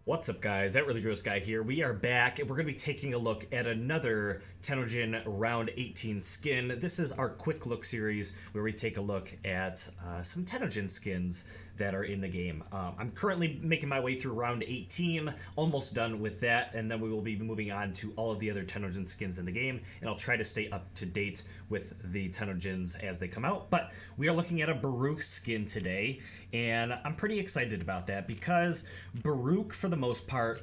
What's up, guys? That Really Gross Guy here. We are back, and we're going to be taking a look at another Tennogen Round 18 skin. This is our quick look series where we take a look at some Tennogen skins that are in the game. I'm currently making my way through Round 18, almost done with that, and then we will be moving on to all of the other Tennogen skins in the game, and I'll try to stay up to date with the Tennogens as they come out. But we are looking at a Baruuk skin today, and I'm pretty excited about that because Baruuk, for the most part,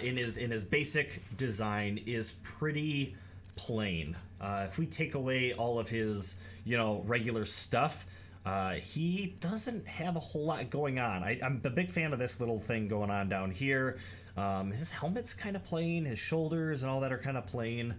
in his basic design, is pretty plain. If we take away all of his regular stuff, he doesn't have a whole lot going on. I'm a big fan of this little thing going on down here. His helmet's kind of plain, his shoulders and all that are kind of plain.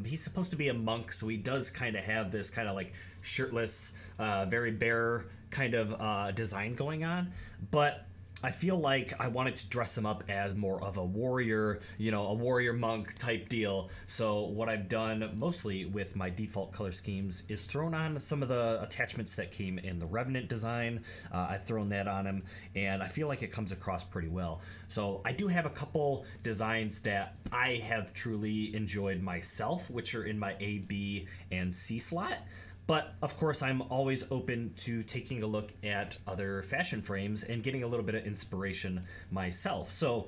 He's supposed to be a monk, so he does kind of have this kind of like shirtless, very bare kind of design going on, but I feel like I wanted to dress him up as more of a warrior, a warrior monk type deal. So what I've done mostly with my default color schemes is thrown on some of the attachments that came in the Revenant design. I've thrown that on him, and I feel like it comes across pretty well. So I do have a couple designs that I have truly enjoyed myself, which are in my A, B, and C slot. But of course, I'm always open to taking a look at other fashion frames and getting a little bit of inspiration myself. So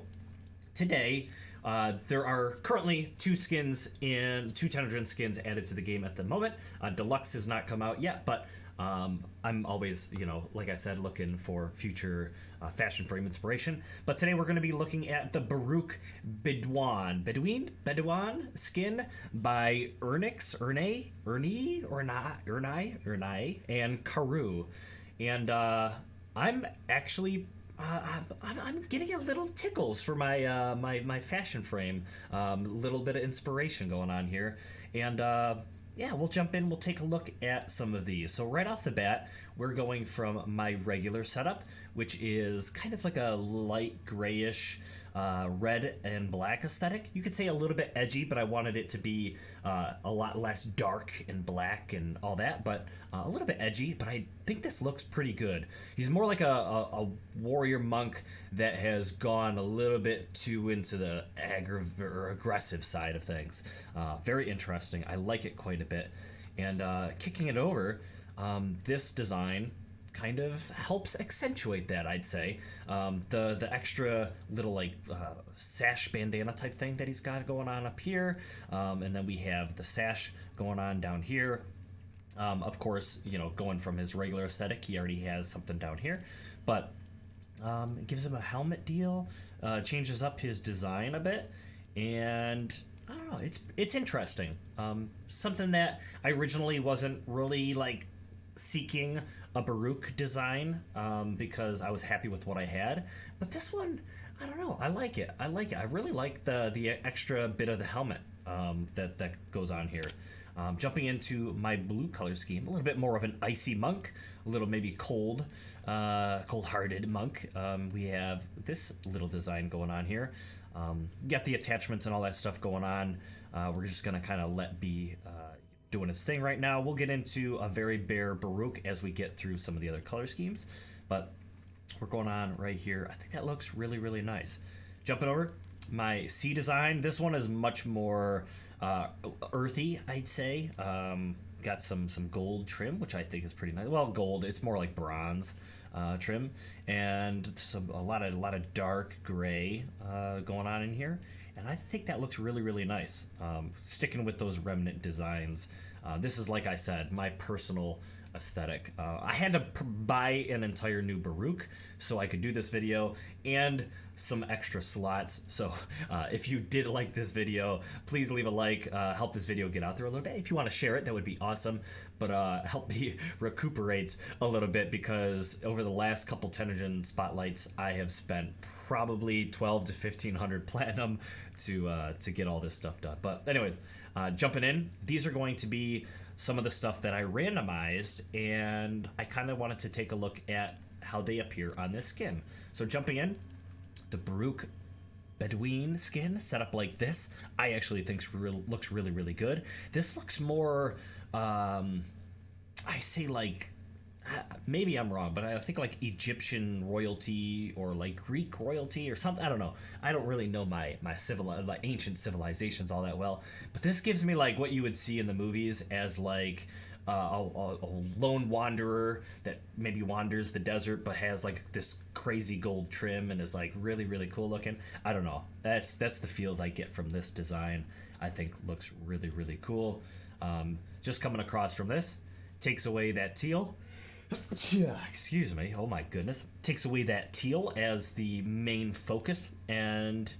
today, there are currently two Tennogen skins added to the game at the moment. Deluxe has not come out yet, but I'm always, like I said, looking for future fashion frame inspiration. But today we're going to be looking at the Baruuk Bedouin skin by Erneix, and Karu. And I'm actually I'm getting a little tickles for my my fashion frame. Little bit of inspiration going on here, and yeah, we'll jump in. We'll take a look at some of these. So right off the bat, we're going from my regular setup, which is kind of like a light grayish red and black aesthetic. You could say a little bit edgy, but I wanted it to be a lot less dark and black and all that, but a little bit edgy. But I think this looks pretty good. He's more like a warrior monk that has gone a little bit too into the aggressive side of things. Very interesting. I like it quite a bit. And kicking it over, this design kind of helps accentuate that, I'd say. The extra little like sash bandana type thing that he's got going on up here, and then we have the sash going on down here. Of course, going from his regular aesthetic, he already has something down here, but it gives him a helmet deal, changes up his design a bit, and I don't know, it's interesting. Something that I originally wasn't really like seeking a Baruuk design because I was happy with what I had, but this one, I don't know, I like it. I really like the extra bit of the helmet that goes on here. Jumping into my blue color scheme, a little bit more of an icy monk, a little maybe cold-hearted monk. We have this little design going on here. Got the attachments and all that stuff going on. We're just gonna kind of let be doing its thing right now. We'll get into a very bare Baruuk as we get through some of the other color schemes, but we're going on right here. I think that looks really, really nice. Jumping over my C design, this one is much more earthy, I'd say. Got some gold trim, which I think is pretty nice. Well, gold, it's more like bronze trim, and a lot of dark gray going on in here, and I think that looks really, really nice. Sticking with those remnant designs, this is, like I said, my personal aesthetic. I had to buy an entire new Baruuk so I could do this video and some extra slots. So if you did like this video, please leave a like, help this video get out there a little bit. If you want to share it, that would be awesome, but help me recuperate a little bit, because over the last couple Tennogen spotlights, I have spent probably 12 to 1500 platinum to get all this stuff done. But anyways, jumping in, these are going to be some of the stuff that I randomized, and I kind of wanted to take a look at how they appear on this skin. So jumping in, the Baruuk Bedouin skin set up like this, I actually think looks really, really good. This looks more, I say like maybe I'm wrong, but I think like Egyptian royalty or like Greek royalty or something. I don't know. I don't really know my like ancient civilizations all that well. But this gives me like what you would see in the movies as like a lone wanderer that maybe wanders the desert but has like this crazy gold trim and is like really cool looking. I don't know. That's the feels I get from this design. I think looks really cool. Just coming across from this takes away that teal. Excuse me. Oh my goodness. Takes away that teal as the main focus, and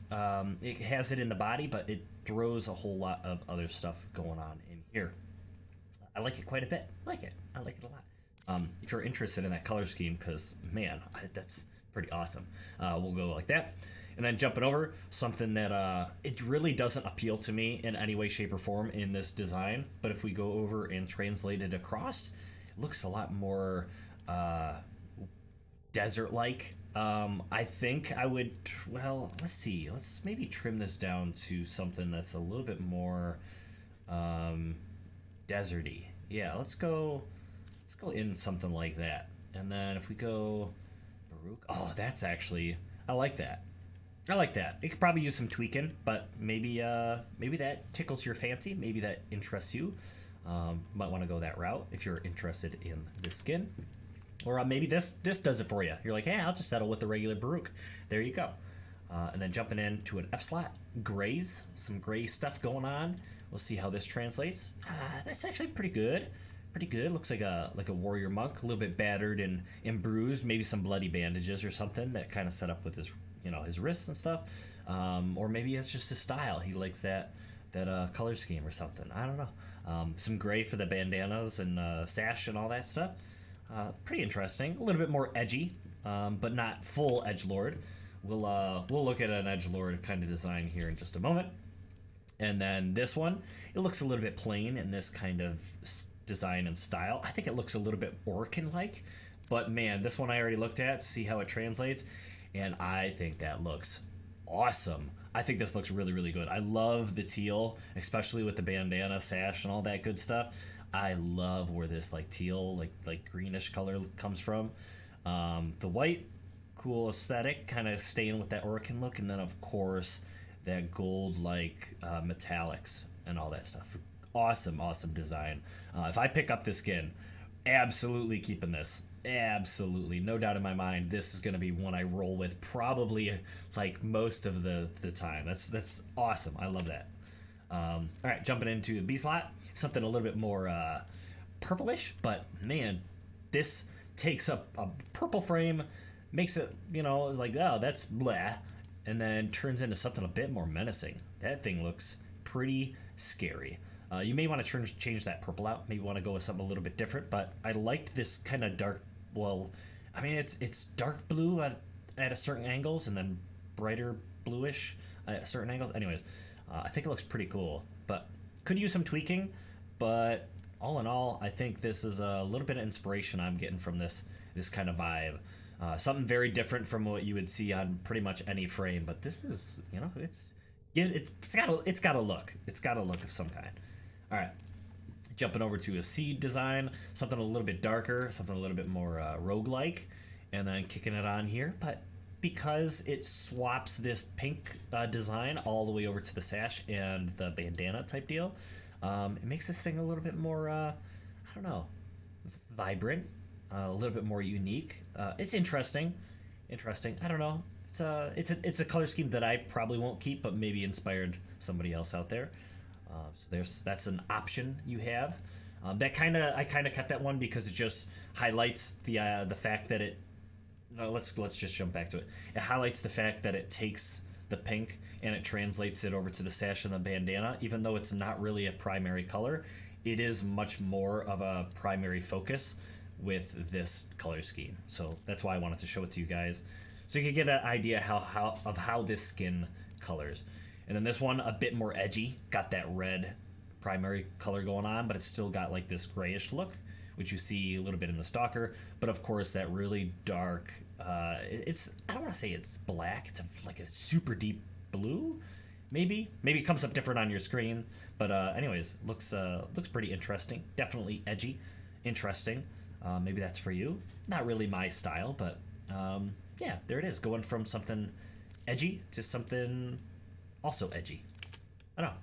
it has it in the body, but it throws a whole lot of other stuff going on in here. I like it quite a bit. I like it a lot. If you're interested in that color scheme, because man, that's pretty awesome. We'll go like that. And then jumping over, something that it really doesn't appeal to me in any way, shape, or form in this design. But if we go over and translate it across, it looks a lot more desert-like. I think I would, well, let's see. Let's maybe trim this down to something that's a little bit more deserty. Yeah, let's go in something like that. And then if we go Baruuk, oh, that's actually, I like that. It could probably use some tweaking, but maybe that tickles your fancy. Maybe that interests you. Might want to go that route if you're interested in this skin. Or maybe this does it for you. You're like, hey, I'll just settle with the regular Baruuk. There you go. And then jumping into an F slot, grays, some gray stuff going on. We'll see how this translates. That's actually pretty good. Looks like a warrior monk, a little bit battered and bruised. Maybe some bloody bandages or something that kind of set up with his his wrists and stuff. Or maybe it's just his style. He likes that color scheme or something. I don't know. Some gray for the bandanas and sash and all that stuff. Pretty interesting. A little bit more edgy, but not full edgelord. We'll look at an edgelord kind of design here in just a moment. And then this one, it looks a little bit plain in this kind of design and style. I think it looks a little bit Orkin-like, but man, this one I already looked at to see how it translates, and I think that looks awesome. I think this looks really good. I love the teal, especially with the bandana, sash, and all that good stuff. I love where this like teal, like greenish color comes from. The white, cool aesthetic, kind of staying with that Orkin look, and then of course that gold like metallics and all that stuff. Awesome design. If I pick up this skin, absolutely keeping this. Absolutely, no doubt in my mind, this is going to be one I roll with probably like most of the time. That's awesome. I love that. All right, jumping into the B slot, something a little bit more purplish, but man, this takes up a purple frame, makes it, it's like, oh, that's blah, and then turns into something a bit more menacing. That thing looks pretty scary. You may want to change that purple out. Maybe want to go with something a little bit different, but I liked this kind of dark, well, I mean, it's dark blue at a certain angles and then brighter bluish at certain angles. Anyways, I think it looks pretty cool, but could use some tweaking, but all in all, I think this is a little bit of inspiration I'm getting from this kind of vibe. Something very different from what you would see on pretty much any frame, but this is, it's got a look. It's got a look of some kind. All right, jumping over to a seed design, something a little bit darker, something a little bit more roguelike, and then kicking it on here. But because it swaps this pink design all the way over to the sash and the bandana type deal, it makes this thing a little bit more, I don't know, vibrant, a little bit more unique. It's interesting. I don't know. It's a color scheme that I probably won't keep, but maybe inspired somebody else out there. So that's an option you have. I kind of kept that one because it just highlights the fact that it. No, let's just jump back to it. It highlights the fact that it takes the pink and it translates it over to the sash and the bandana. Even though it's not really a primary color, it is much more of a primary focus with this color scheme. So that's why I wanted to show it to you guys, so you can get an idea how this skin colors. And then this one, a bit more edgy, got that red primary color going on, but it's still got like this grayish look, which you see a little bit in the stalker. But of course, that really dark, I don't want to say it's black, it's like a super deep blue, maybe it comes up different on your screen. But anyways, looks pretty interesting, definitely edgy, interesting. Maybe that's for you. Not really my style, but yeah, there it is. Going from something edgy to something also edgy. I don't know.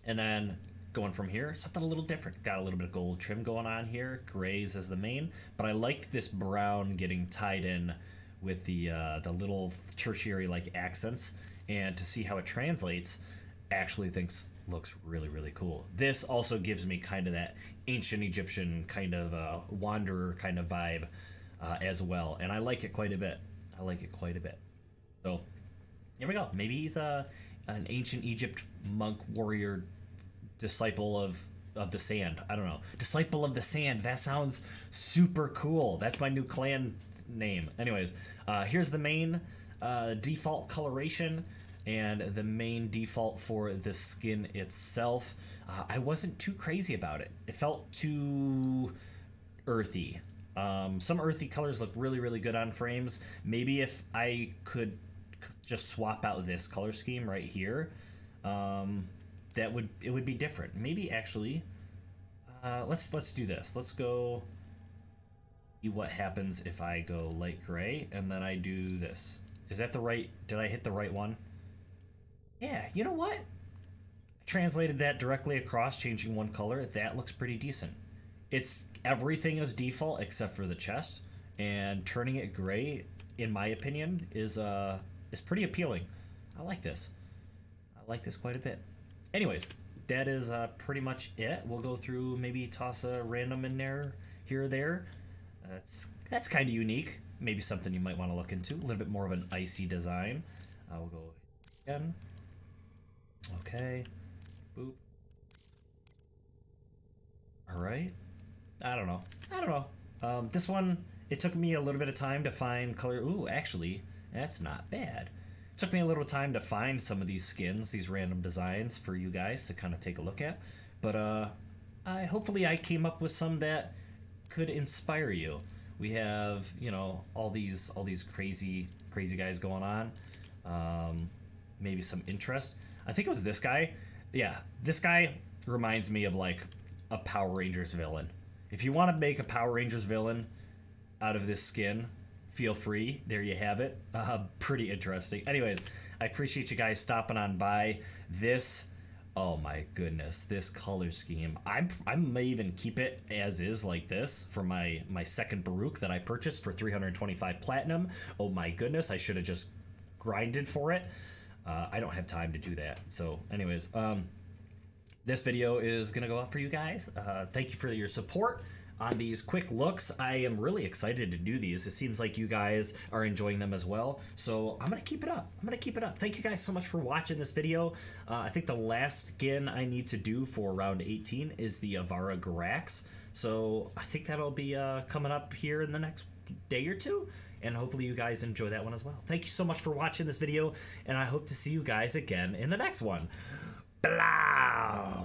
And then going from here, something a little different. Got a little bit of gold trim going on here. Grays as the main, but I liked this brown getting tied in with the little tertiary like accents, and to see how it translates, actually thinks looks really, really cool. This also gives me kind of that ancient Egyptian kind of wanderer kind of vibe as well, and I like it quite a bit. I like it quite a bit. So here we go. Maybe he's an ancient Egypt monk warrior disciple of the sand. I don't know. Disciple of the sand. That sounds super cool. That's my new clan name. Anyways, here's the main default coloration and the main default for the skin itself. I wasn't too crazy about it. It felt too earthy. Some earthy colors look really, really good on frames. Maybe if I could just swap out this color scheme right here, it would be different. Maybe actually, let's do this. Let's go see what happens if I go light gray and then I do this. Is that the right? Did I hit the right one? Yeah. You know what? I translated that directly across, changing one color. That looks pretty decent. It's everything is default except for the chest, and turning it gray, in my opinion, is pretty appealing. I like this. I like this quite a bit. Anyways, that is pretty much it. We'll go through, maybe toss a random in there, here or there. That's kind of unique. Maybe something you might want to look into. A little bit more of an icy design. We'll go again. Okay. Boop. All right. I don't know. This one, it took me a little bit of time to find color. Ooh, actually, that's not bad. Took me a little time to find some of these skins, these random designs for you guys to kind of take a look at. But hopefully I came up with some that could inspire you. We have, you know, all these crazy guys going on. Maybe some interest. I think it was this guy. Yeah, this guy reminds me of like a Power Rangers villain. If you want to make a Power Rangers villain out of this skin, feel free. There you have it. Pretty interesting. Anyways, I appreciate you guys stopping on by. This, oh my goodness, this color scheme. I may even keep it as is like this for my second Baruuk that I purchased for 325 platinum. Oh my goodness, I should have just grinded for it. I don't have time to do that. So anyways, this video is going to go out for you guys. Thank you for your support on these quick looks. I am really excited to do these. It seems like you guys are enjoying them as well. So I'm going to keep it up. Thank you guys so much for watching this video. I think the last skin I need to do for round 18 is the Avara Garax. So I think that'll be coming up here in the next day or two. And hopefully you guys enjoy that one as well. Thank you so much for watching this video. And I hope to see you guys again in the next one. Blah!